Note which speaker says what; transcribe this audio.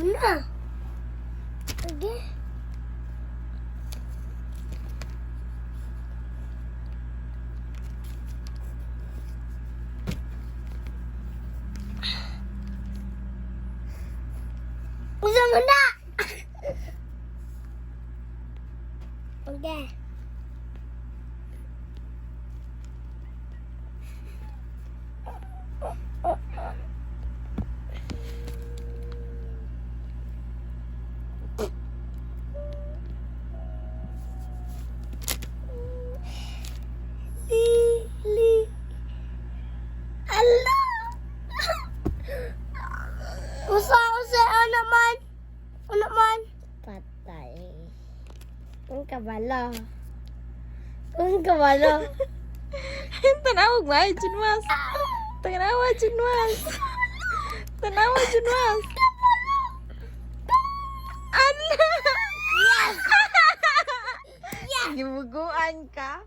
Speaker 1: na. Sige. Usa mo na. Okay. Lili. Allah. Usa ano man? Ano man? Patay. Kung kabalo. Kung kabalo.
Speaker 2: Tanawag ba? Junwas. Tanawag, Junwas. Tanawag, Junwas. Ano?
Speaker 1: Yes! Yes!
Speaker 2: Gibuguan ka?